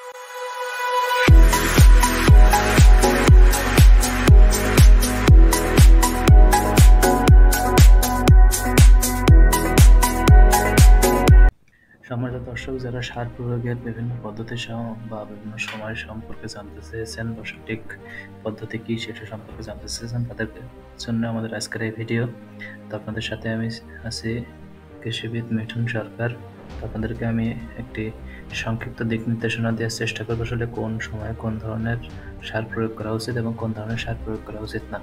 সম্মানিত দর্শক, যারা সার প্রয়োগের বিভিন্ন পদ্ধতি বা বিভিন্ন সময় সম্পর্কে জানতে চেয়েছেন বা সঠিক পদ্ধতি কি সেটা সম্পর্কে জানতে চেয়েছেন, তাদের জন্য আমাদের আজকের এই ভিডিও। তো আপনাদের সাথে আমি আছি কৃষিবিদ মিঠুন সরকার। তো আপনাদেরকে আমি একটি সংক্ষিপ্ত দিক নির্দেশনা দেওয়ার চেষ্টা করবো আসলে কোন সময়ে কোন ধরনের সার প্রয়োগ করা উচিত এবং কোন ধরনের সার প্রয়োগ করা উচিত না।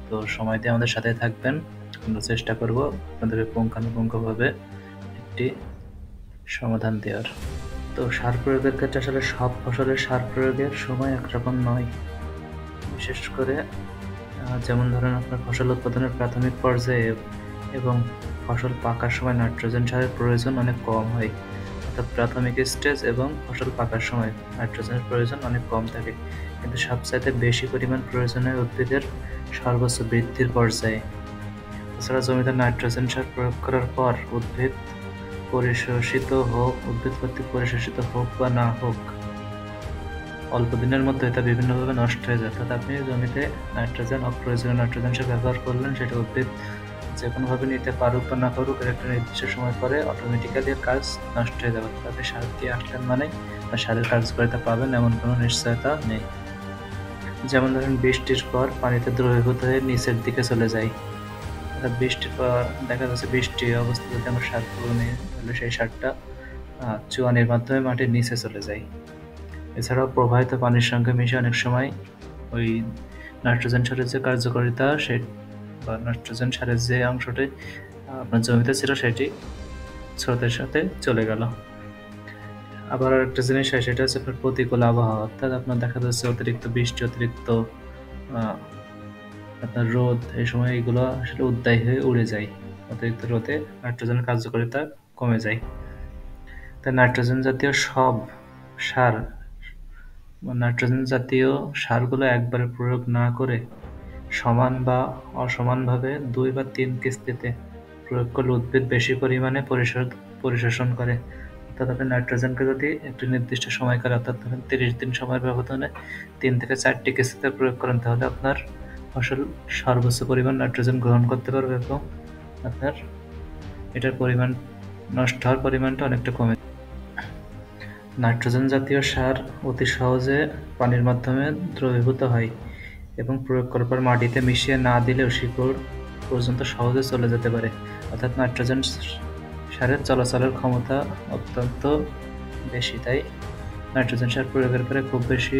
তো সময় দিয়ে আমাদের সাথে থাকবেন, আমরা চেষ্টা করবো আপনাদেরকে পুঙ্খানুপুঙ্খভাবে একটি সমাধান দেওয়ার। তো সার প্রয়োগের ক্ষেত্রে আসলে সব ফসলের সার প্রয়োগের সময় একরকম নয়। বিশেষ করে যেমন ধরেন আপনার ফসল উৎপাদনের প্রাথমিক পর্যায়ে এবং ফসল পাকার সময় নাইট্রোজেন সারের প্রয়োজন অনেক কম হয়। অর্থাৎ প্রাথমিক স্টেজ এবং ফসল পাকার সময় নাইট্রোজেনের প্রয়োজন অনেক কম থাকে, কিন্তু সবচাইতে বেশি পরিমাণ প্রয়োজন হয় উদ্ভিদের সর্বোচ্চ বৃদ্ধির পর্যায়ে। তাছাড়া জমিতে নাইট্রোজেন সার প্রয়োগ করার পর উদ্ভিদ কর্তৃক পরিশোষিত হোক বা না হোক, অল্প দিনের মধ্যে এটা বিভিন্নভাবে নষ্ট হয়ে যায়। অর্থাৎ আপনি জমিতে অপ্রয়োজনীয় নাইট্রোজেন সার ব্যবহার করলেন, সেটা উদ্ভিদ যে কোনোভাবে নিতে পারুক বা না পারুক, এর একটা নির্দিষ্ট সময় পরে অটোমেটিক্যালি এর কাজ নষ্ট হয়ে যাবে। অর্থাৎ আপনি সার দিয়ে আসলেন মানে সারের কার্যকারিতা পাবেন এমন কোনো নিশ্চয়তা নেই। যেমন ধরেন বৃষ্টির পর পানিতে দ্রবীভূত হয়ে নিচের দিকে চলে যায়। অর্থাৎ বৃষ্টির পর দেখা যাচ্ছে বৃষ্টি অবস্থা যদি আমরা সার নিই, তাহলে সেই সারটা চুয়ানির মাধ্যমে মাটির নিচে চলে যায়। এছাড়াও প্রবাহিত পানির সঙ্গে মিশে অনেক সময় ওই নাইট্রোজেন সারের যে কার্যকারিতা বা নাইট্রোজেন সারের যে অংশটি আপনার জমিতে ছিল সেটি স্রোতের সাথে চলে গেল। আবার একটা জিনিস হয়, সেটা হচ্ছে আপনার প্রতিকূল আবহাওয়া। অর্থাৎ আপনার দেখা যাচ্ছে অতিরিক্ত বৃষ্টি, অতিরিক্ত আপনার রোদ, এই সময় এগুলো আসলে উদ্দায়ী হয়ে উড়ে যায়। অতিরিক্ত রোদে নাইট্রোজেনের কার্যকারিতা কমে যায়। তাই নাইট্রোজেন জাতীয় সারগুলো একবারে প্রয়োগ না করে সমান বা অসমানভাবে 2 বা 3 কিস্তিতে প্রয়োগ করলে উদ্ভিদ বেশি পরিমাণে পরিশোষণ করে। অর্থাৎ আপনি নাইট্রোজেনকে যদি একটি নির্দিষ্ট সময়কালে, অর্থাৎ ধরেন 30 দিন সময়ের ব্যবধানে 3 থেকে 4টি কিস্তিতে প্রয়োগ করেন, তাহলে আপনার ফসল সর্বোচ্চ পরিমাণ নাইট্রোজেন গ্রহণ করতে পারবে এবং আপনার এটার পরিমাণ, নষ্ট হওয়ার পরিমাণটা অনেকটা কমে। নাইট্রোজেন জাতীয় সার অতি সহজে পানির মাধ্যমে দ্রবীভূত হয় এবং প্রয়োগ করার পর মাটিতে মিশিয়ে না দিলেও শিকড় পর্যন্ত সহজে চলে যেতে পারে। অর্থাৎ নাইট্রোজেন সারের চলাচলের ক্ষমতা অত্যন্ত বেশি। তাই নাইট্রোজেন সার প্রয়োগের পরে খুব বেশি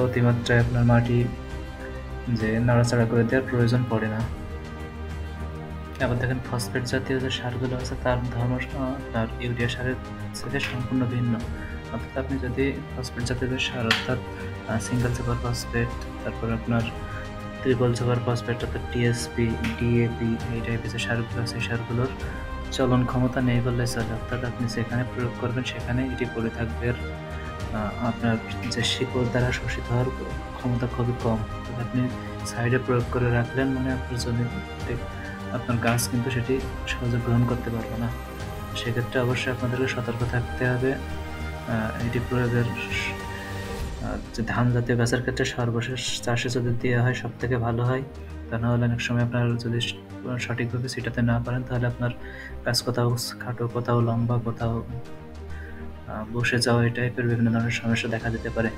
অতিমাত্রায় আপনার মাটি যে নাড়াচাড়া করে দেওয়ার প্রয়োজন পড়ে না। আবার দেখেন ফসফেট জাতীয় যে সারগুলো আছে তার ধর্ম তার ইউরিয়া সারের থেকে সম্পূর্ণ ভিন্ন। অর্থাৎ আপনি যদি ফসফেট জাতীয় যে সার, অর্থাৎ সিঙ্গেল সুপার ফসফেট, তারপর আপনার ট্রিপল সুপার ফসফেট, অর্থাৎ টিএসপি, ডিএপি, এই টাইপের যে সারগুলো আছে, সেই সারগুলোর চলন ক্ষমতা নেই বললে চলে। অর্থাৎ আপনি যেখানে প্রয়োগ করবেন সেখানে এটি পড়ে থাকবে। আপনার যে শিকড় দ্বারা শোষিত হওয়ার ক্ষমতা খুবই কম। আপনি সাইডে প্রয়োগ করে রাখলেন মানে আপনার জমিতে আপনার গাছ কিন্তু সেটি সহজে গ্রহণ করতে পারবে না। সেক্ষেত্রে অবশ্যই আপনাদেরকে সতর্ক থাকতে হবে। এটি প্রয়োগের যে ধান জাতীয় গাছের ক্ষেত্রে সর্বশেষ চাষে যদি দেওয়া হয় সব থেকে ভালো হয়। তা নাহলে অনেক সময় আপনার যদি সঠিকভাবে ছিটাতে না পারেন, তাহলে আপনার গাছ কোথাও খাটো, কোথাও লম্বা, কোথাও বসে যাওয়া, এই টাইপের বিভিন্ন ধরনের সমস্যা দেখা দিতে পারে।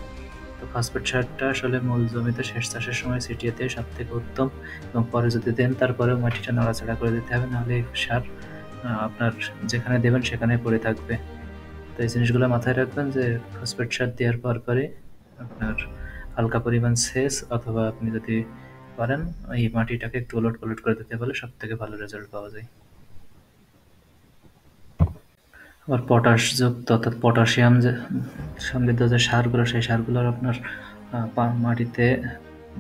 তো ফসফেট সারটা আসলে মূল জমিতে শেষ চাষের সময় ছিটিয়ে দিয়ে সব থেকে উত্তম, এবং পরে যদি দেন তারপরেও মাটিটা নাড়াচাড়া করে দিতে হবে, নাহলে সার আপনার যেখানে দেবেন সেখানে পড়ে থাকবে। তো এই জিনিসগুলো মাথায় রাখবেন যে ফসফেট সার দেওয়ার পরে আপনার হালকা পরিমাণ সেচ, অথবা আপনি যদি পারেন এই মাটিটাকে একটু ওলট পালট করে দিতে পারলে সব থেকে ভালো রেজাল্ট পাওয়া যায়। আবার পটাশযুক্ত, অর্থাৎ পটাশিয়াম যে সমৃদ্ধ যে সারগুলো, সেই সারগুলোর আপনার মাটিতে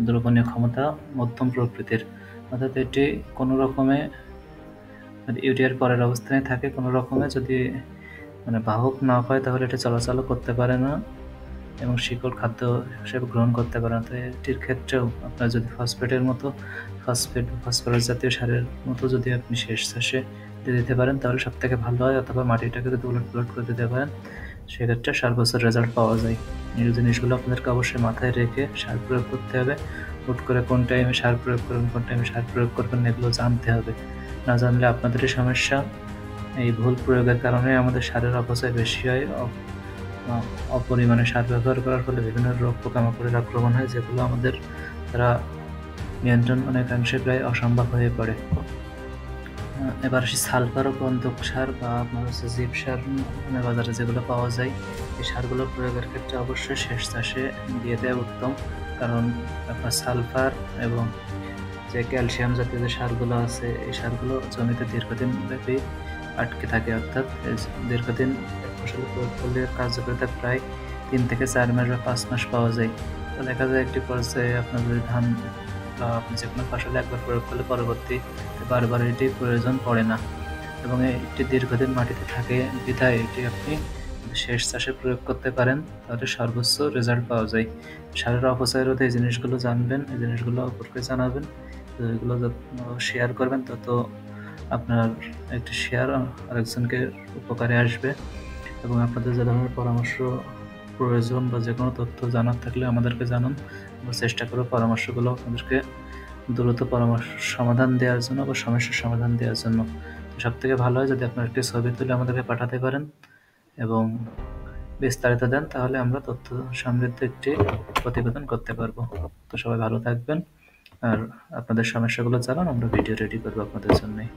দ্রবণীয় ক্ষমতা মধ্যম প্রকৃতির। অর্থাৎ এটি কোনো রকমে ইউরিয়ার পরের অবস্থানে থাকে, কোনো রকমে যদি বাহক না হয় তাহলে এটা চলাচলও করতে পারে না এবং শিকড় খাদ্য হিসেবে গ্রহণ করতে পারে না। তো এটির ক্ষেত্রেও আপনার যদি ফসফরাস জাতীয় সারের মতো যদি আপনি শেষ চাষে দিয়ে দিতে পারেন তাহলে সব থেকে ভালো হয়। অথবা মাটিটাকে যদি উলট পালট করে দিতে পারেন সেক্ষেত্রে সর্বোচ্চ রেজাল্ট পাওয়া যায়। এই জিনিসগুলো আপনাদেরকে অবশ্যই মাথায় রেখে সার প্রয়োগ করতে হবে। হুট করে কোন টাইমে সার প্রয়োগ করবেন, কোন টাইমে সার প্রয়োগ করবেন এগুলো জানতে হবে। না জানলে আপনাদেরই সমস্যা। এই ভুল প্রয়োগের কারণে আমাদের সারের অপচয় বেশি হয়। অপরিমাণে সার ব্যবহার করার ফলে বিভিন্ন রোগ পোকামাকড়ের আক্রমণ হয়, যেগুলো আমাদের দ্বারা নিয়ন্ত্রণ অনেকাংশে প্রায় অসম্ভব হয়ে পড়ে। এবার আসি সালফার ও গন্ধক সার বা আপনার হচ্ছে জীব সার বাজারে যেগুলো পাওয়া যায়। এই সারগুলো প্রয়োগের ক্ষেত্রে অবশ্যই শেষ চাষে দিয়ে দেওয়া উত্তম, কারণ আপনার সালফার এবং যে ক্যালসিয়াম জাতীয় যে সারগুলো আছে এই সারগুলো জমিতে দীর্ঘদিন ব্যাপী আটকে থাকে, অর্থাৎ দীর্ঘদিন ফসল প্রয়োগ করলে কার্যকারিতা প্রায় 3 থেকে 4 মাস বা 5 মাস পাওয়া যায়। তো দেখা যায় একটি পর্যায়ে আপনার যদি ধান বা আপনি যে কোনো ফসলে একবার প্রয়োগ করলে পরবর্তীতে বারবার এটি প্রয়োজন পড়ে না, এবং এটি দীর্ঘদিন মাটিতে থাকে বিধায় এটি আপনি শেষ চাষে প্রয়োগ করতে পারেন, তাহলে সর্বোচ্চ রেজাল্ট পাওয়া যায়। সারের অপচয় রোধে এই জিনিসগুলো জানবেন, এই জিনিসগুলো অপরকে জানাবেন, এগুলো যত শেয়ার করবেন তত আপনার একটি শেয়ার আরেকজনকে উপকারে আসবে। এবং আপনাদের যে ধরনের পরামর্শ প্রয়োজন বা যে কোনো তথ্য জানার থাকলে আমাদেরকে জানান, আমরা চেষ্টা করব পরামর্শগুলো আপনাদেরকে দ্রুত পরামর্শ সমাধান দেওয়ার জন্য বা সমস্যার সমাধান দেওয়ার জন্য। সব থেকে ভালো হয় যদি আপনার একটি ছবি তুলে আমাদেরকে পাঠাতে পারেন এবং বিস্তারিত দেন, তাহলে আমরা তথ্য সমৃদ্ধ একটি প্রতিবেদন করতে পারবো। তো সবাই ভালো থাকবেন, আর আপনাদের সমস্যাগুলো জানান, আমরা ভিডিও রেডি করবো আপনাদের জন্যই।